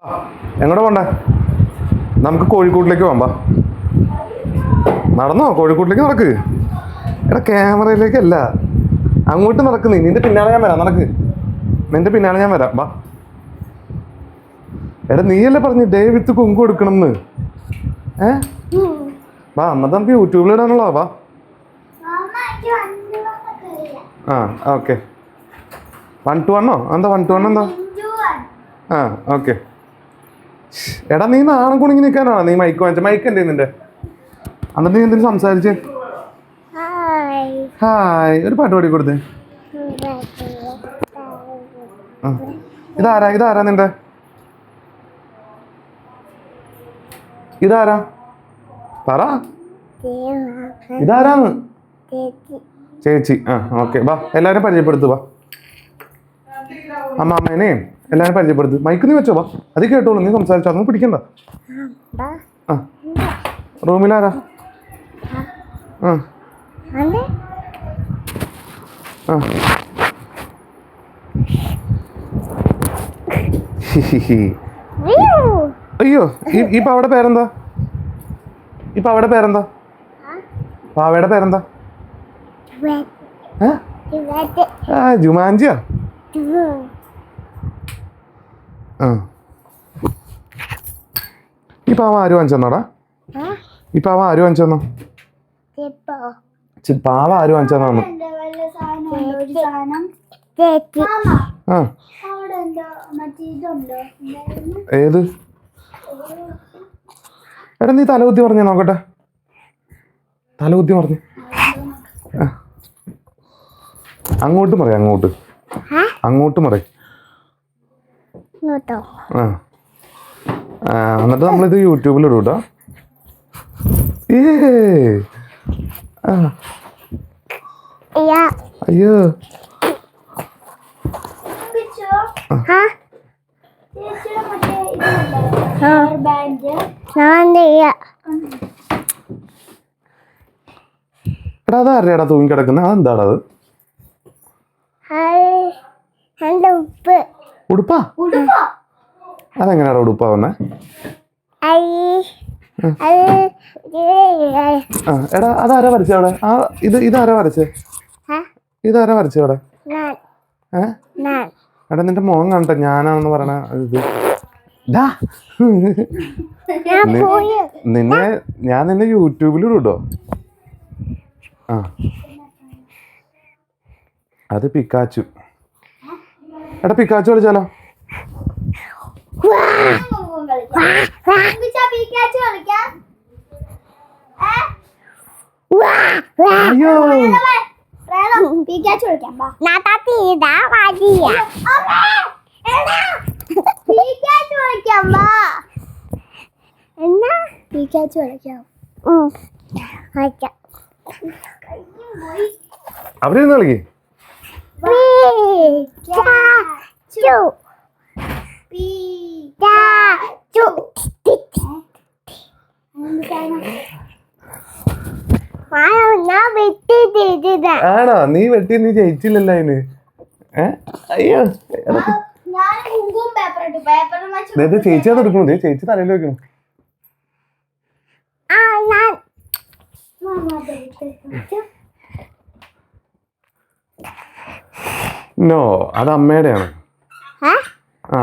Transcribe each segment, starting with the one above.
എങ്ങോട്ട് പോണ്ടേ? നമുക്ക് കോഴിക്കോട്ടിലേക്ക് പോകാം. നടന്നോ? കോഴിക്കോട്ടിലേക്ക് നടക്ക്. എടാ ക്യാമറയിലേക്കല്ല, അങ്ങോട്ട് നടക്കുന്നേ. നിന്റെ പിന്നാലെ ഞാൻ വരാം. നടക്ക്, നിന്റെ പിന്നാലെ ഞാൻ വരാം. വാ. എടാ നീയല്ലേ പറഞ്ഞു ഡേ വിത്ത് കുങ്കു എടുക്കണം എന്ന്? വാ, എന്നിട്ട് നമുക്ക് യൂട്യൂബിൽ ഇടാനുള്ള. വാ. ആ ഓക്കെ. 1 to 1 എന്താ? 1 to 1 എന്താ? ആ ഓക്കെ. എടാ നീ നാണം കുണുങ്ങി നിൽക്കാനാണോ നീ മൈക്ക് വാങ്ങിച്ച? മൈക്ക് എന്തേ നിന്റെ? എന്നിട്ട് നീ എന്തിനു സംസാരിച്ചേ? ഹായ്. ഒരു പാട്ട് പാടി കൊടുത്തേ. ഇതാരാ? ഇതാരാ നിന്റെ? ഇതാരാ? പറ. ഇതാരാന്ന്? ചേച്ചി. ആ ഓക്കെ. വാ, എല്ലാവരും പരിചയപ്പെടുത്തു. വാ, അമ്മേനെയും എല്ലാവരും പരിചയപ്പെടുത്തു. മൈക്ക് നീ വെച്ചോ. വാ, അത് കേട്ടോളൂ. നീ സംസാരിച്ചോ, അതൊന്നും പിടിക്കണ്ട. ആ റൂമിലാരാ? ആ ആ അയ്യോ, ഈ പാവയുടെ പേരെന്താ? ഈ പാവയുടെ പേരെന്താ? പാവയുടെ പേരെന്താ? ജുമാൻജിയാ? ആ ഈ പാവ ആര് വാങ്ങിച്ചെന്നാടാ? ഈ പാവ ആര് വാങ്ങിച്ചെന്നോ? പാവ ആര് വാങ്ങിച്ചെന്നാന്ന്? ഏത്? എടാ നീ തലകുത്തി പറഞ്ഞേ നോക്കട്ടെ. തലകുത്തി പറഞ്ഞു. അങ്ങോട്ട് പറ. അങ്ങോട്ട് പറ. എന്നിട്ട് നമ്മളിത് യൂട്യൂബിൽ ഇടും കേട്ടോ. അയ്യോ എടാ അതാരടാ തൂങ്ങി കിടക്കുന്നത്? അതെന്താടാ അത്? ഉടുപ്പാ? അതെങ്ങനെയാടാ ഉടുപ്പാ വന്നേ? എടാ അതാരാ വരച്ചേ അവിടെ? ഇതാരാ വരച്ചേ? ഇതാരാ വരച്ചേ അവിടെ? എടാ നിന്റെ മുഖം കണ്ട ഞാനാണെന്ന് പറയണ ഇത്. ഞാൻ നിന്നെ യൂട്യൂബിൽ ഇടൂട്ടോ. ആ അത് പിക്കാച്ചു. എടാ പിക്കാച്ചു കളിച്ചാലോ? അയ്യോ അവിടെ ഇരുന്ന് കളിക്കേ. ആണോ? നീ വെട്ടി നീ ജയിച്ചില്ലല്ലോ അതിന്. അയ്യോ ചേച്ചി അത് എടുക്കണു. ചേച്ചി തലയിൽ വെക്കണം. നോ, അത് അമ്മയുടെയാണ്. ആ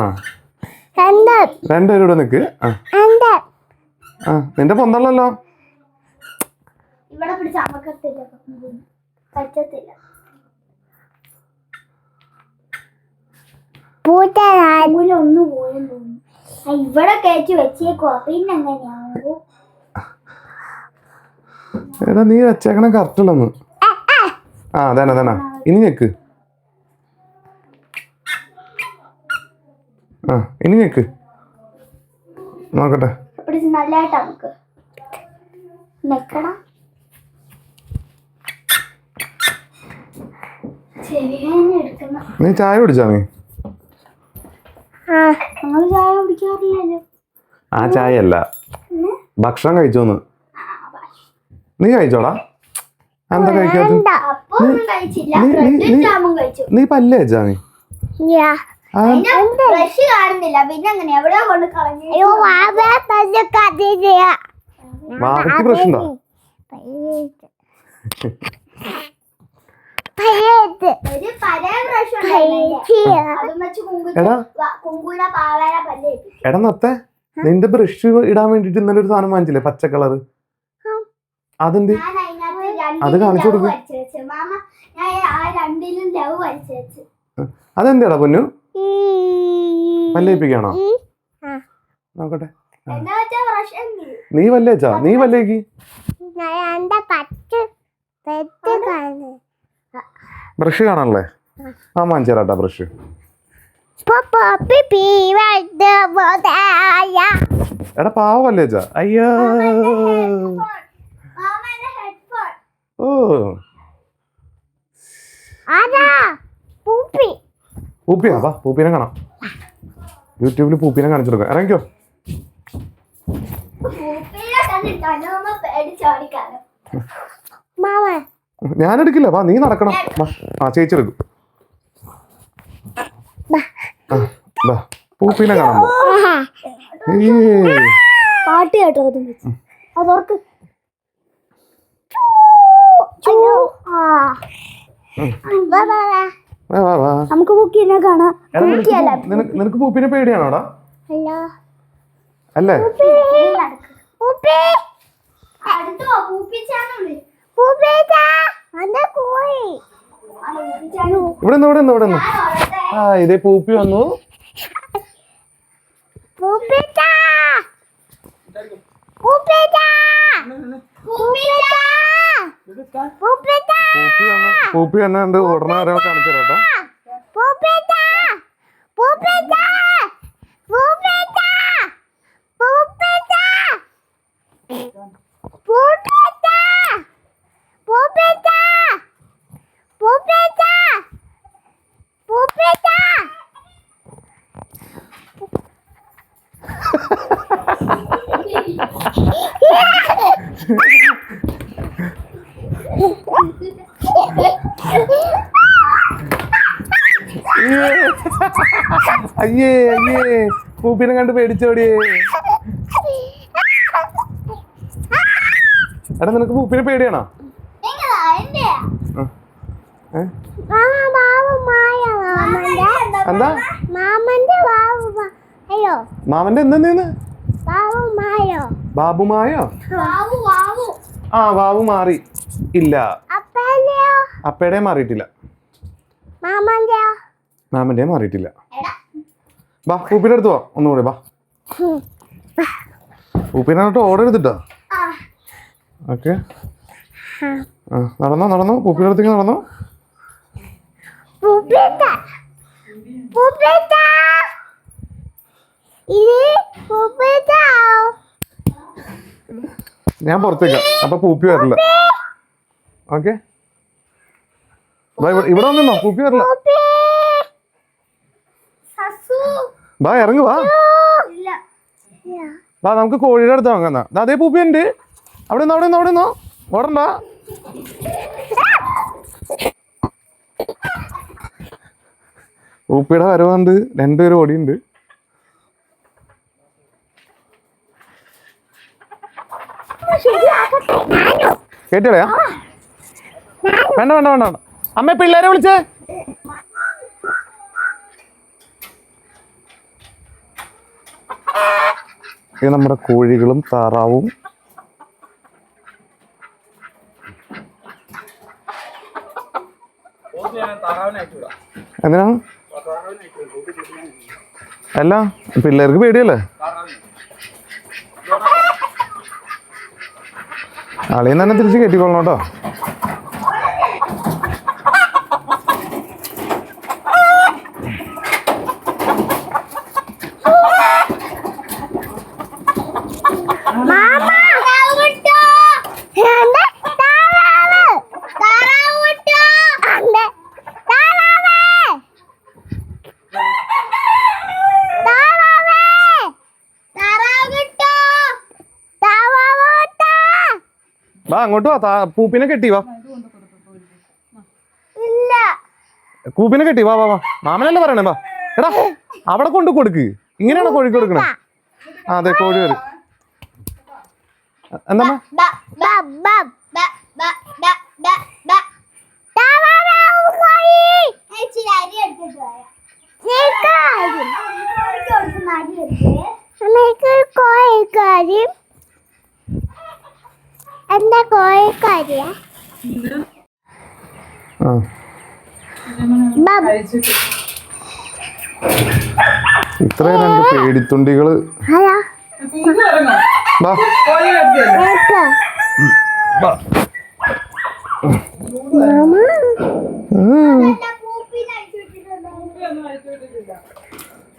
രണ്ടുപേരും ഇവിടെ നിക്ക്. ആ നിന്റെ പൊന്തള്ളല്ലോ. ഇവിടെ കയറ്റി വെച്ചേക്കോ. പിന്നെ എങ്ങനെയാവോ? എടാ നീ വെച്ചേക്കണ കറക്റ്റല്ലെന്ന്. ആ അതന്നെ. ഇനി ഞെക്ക്. ആ ഇനി ഞെക്ക് നോക്കട്ടെ. നല്ലതായിട്ട് നമുക്ക് നിക്കണം. നീ ചായ കുടിച്ചാ? നീ ചായ കുടിക്കാറില്ലല്ലോ. ആ ചായ അല്ല, ഭക്ഷണം കഴിച്ചോന്ന്. നീ കഴിച്ചോടാ? എന്താ കഴിക്കാത്ത? നീ പല്ല് കഴിച്ചാ? നീ ബ്രഷ് കാണുന്നില്ല, പിന്നെ അങ്ങനെ എവിടെയോ കൊണ്ട് കളഞ്ഞു. വാവയ്ക്ക് ബ്രഷ് ഉണ്ടോ? ഒരു പഴയ ബ്രഷ് അതും വെച്ച് കുങ്കുന പാവേന പല്ല് തേപ്പിക്കും. എടാ നത്തെ നിന്റെ ബ്രഷ് ഇടാൻ വേണ്ടിട്ട് ഇന്നലെ ഒരു സാധനം വാങ്ങിച്ചില്ലേ പച്ച കളറ്? അതെന്ത്? ഞാൻ അതിനകത്ത് അത് കാണിച്ചു കൊടുക്ക്. വരച്ച് വെച്ച് മാമ, ഞാൻ ആ രണ്ടിലും ലവ് വരച്ച് വെച്ച്. അതെന്താടാ പൊന്നു? പല്ലേപ്പിക്കാണോ? നോക്കട്ടെ. എന്താ വെച്ചാ ബ്രഷ് നീ വല്ലേച്ചാ? നീ വല്ലേക്ക് ബ്രഷ് കാണാനല്ലേ? ആ വാങ്ങിച്ചു തരാട്ടാ ബ്രഷ്. എടാ പാവല്ലേച്ചാ? അയ്യോ മാമന്റെ ഹെഡ്ഫോൺ. ഓ പൂപ്പിയാ? വാ പൂപ്പിനെ കാണാം. യൂട്യൂബിൽ പൂപ്പിനെ കാണിച്ചു കൊടുക്കാം. ഇറങ്ങിക്കോ. പൂപ്പിനെ കണ്ടിട്ട് അനുപമ പേടിച്ചോടിക്കാണ്. ഞാൻ എടുക്കില്ല. വാ നീ നടക്കണം. വാ. ആ ചേച്ചി എടുക്കും. പൂപ്പിനെ കാണാൻ പോ. പാട്ട് കേട്ടോ? അതോർക്ക് നമുക്ക് പൂക്കിനെ കാണാം. നിനക്ക് പൂപ്പിനെ പേടിയാണോടാ? അല്ലേ? ഇവിടെ നിന്ന് ആ ഇതേ പൂപ്പി വന്നു. പൂപ്പി വന്നുണ്ട്. ഉടനെ ഒരാൾ കാണിച്ചു തരാട്ടോ. അയ്യേ അയ്യേ പൂപ്പിനെ കണ്ട് പേടിച്ചോടിയേ. എടാ നിനക്ക് പൂപ്പിനെ പേടിയാണോ? എന്താ മാമന്റെ എന്തെന്ന്? ബാബുമായോ? ആ വാവു മാറി. ഇല്ല അപ്പയുടെ മാറിയിട്ടില്ല. മാമന്റെ മാറിയിട്ടില്ല. ബാ പൂപ്പിന്റെ അടുത്ത് വാ. ഒന്നുകൂടെ ബാ. പൂപ്പിനോട്ട് ഓർഡർ എടുത്തിട്ടോ. ഓക്കെ നടന്നോ. പൂപ്പിന്റെ അടുത്തേക്ക് നടന്നോ. ഞാൻ പുറത്തേക്ക്. അപ്പൊ പൂപ്പി വരില്ല. ഓക്കെ ഇവിടെ വന്നോ. പൂപ്പി വരില്ല. വാ ഇറങ്ങു വാ. വാ നമുക്ക് കോഴിയുടെ അടുത്ത് വാങ്ങാ. അതേ പൂപ്പി ഉണ്ട്. അവിടെ നിന്നോ ഓടണ്ട. പൂപ്പിയുടെ വരവുണ്ട്. രണ്ടുപേരും ഓടിയുണ്ട്. കേട്ടിടയാ? വേണ്ട അമ്മ പിള്ളേരെ വിളിച്ചേ. ഇത് നമ്മുടെ കോഴികളും താറാവും. എന്തിനാണ്? അല്ല പിള്ളേർക്ക് പേടിയല്ലേ? അളിയൻ തന്നെ തിരിച്ച് കെട്ടിക്കൊള്ളണം കേട്ടോ. വാ അങ്ങോട്ട് വാ. പൂപ്പിനെ കെട്ടി വാ. പൂപ്പിനെ കെട്ടി വാ. മാമനല്ലേ പറയണേ. വാ എടാ അവിടെ കൊണ്ട് കൊടുക്ക്. ഇങ്ങനെയാണോ കോഴി കൊടുക്കണേ? ആ അതെ, കോഴി വരും. എന്താ എന്താ കോഴിക്കാരിയ ഇത്രയും രണ്ട് പേടിത്തുണ്ടികള്. ബാ. ബാ.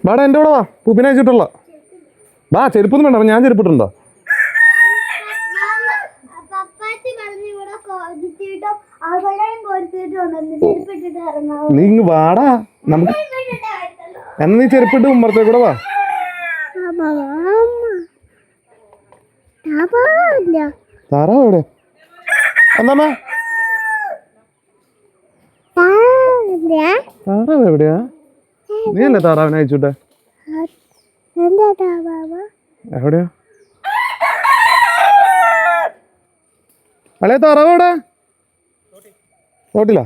ബാടാ എൻ്റെ കൂടെ വാ. പൂപ്പിനെ അയച്ചിട്ടുള്ള ബാ. ചെരുപ്പൊന്നും വേണ്ട, ഞാൻ ചെരുപ്പിട്ടുണ്ടോ? നീ ഇങ്ങ് വാടാ. നമുക്ക് എന്നാ നീ ചെരുപ്പിട്ട് ഉമ്മറത്തേ കൂടെ വാ. താറാവ് എവിടെ? എന്താ താറാവ് എവിടെയാ? നീ അല്ലേ താറാവിനെ അയച്ചുട്ടെ? എവിടെയാ അളേ താറാവ് എവിടെ? തോട്ടില്ല.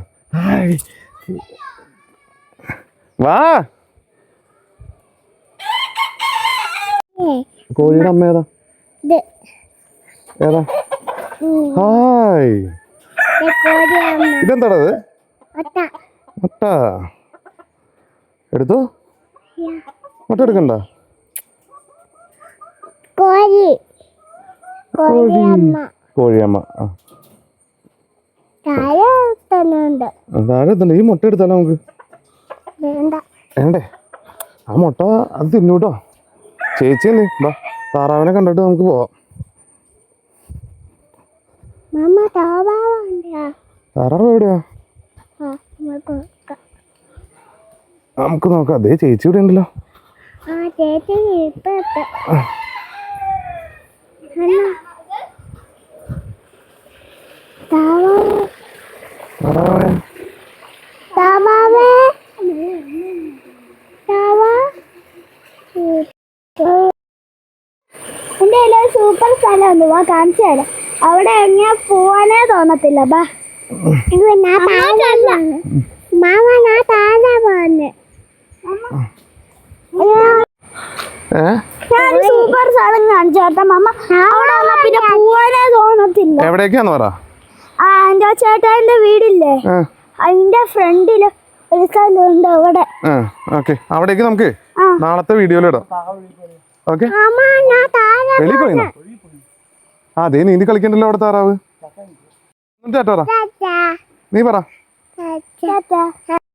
വാ. കോഴിയുടെ അമ്മ ഏതാ? ഏതാ? ഹായ്. ഇതെന്താണത്? മുട്ട എടുത്തോ. മുട്ട എടുക്കണ്ട. കോഴിയമ്മ. താഴെ എത്തണ്ട. ഈ മുട്ട എടുത്താലോ നമുക്ക്? വേണ്ടേ? ആ മുട്ട അത് തിന്നൂട്ടോ. ചേച്ചിയല്ലേ? ബാ, താറാവിനെ കണ്ടിട്ട് നമുക്ക് പോവാം. താറാവ് എവിടെയാ? നമുക്ക് നോക്കാം. അതേ ചേച്ചി ഇവിടെ ഉണ്ടല്ലോ. എന്റെ സൂപ്പർ സ്ഥലം വാ, കാണിച്ചു തരാം. അവിടെ എങ്ങനെ പോവാനേ തോന്നത്തില്ല. ബാ. ഞാൻ സൂപ്പർ സ്ഥലം കാണിച്ചു തരാം മാമ. അവിടെ വന്നാ പിന്നെ പോവാനേ തോന്നത്തില്ല. എവിടേക്കാന്ന് പറ. ആ എന്റെ ചേട്ടാന്റെ വീടില്ലേ, അതിന്റെ ഫ്രണ്ടില് ഒരു സ്ഥലമുണ്ട് അവിടെ. അവിടേക്ക് നമുക്ക് നാളത്തെ വീഡിയോയിൽ ഇടാം. ഓക്കെ. വെളിയിൽ പോയിന്നോ? അതെ, നീന്തി കളിക്കണ്ടല്ലോ അവിടെ താറാവ്. നീ പറ.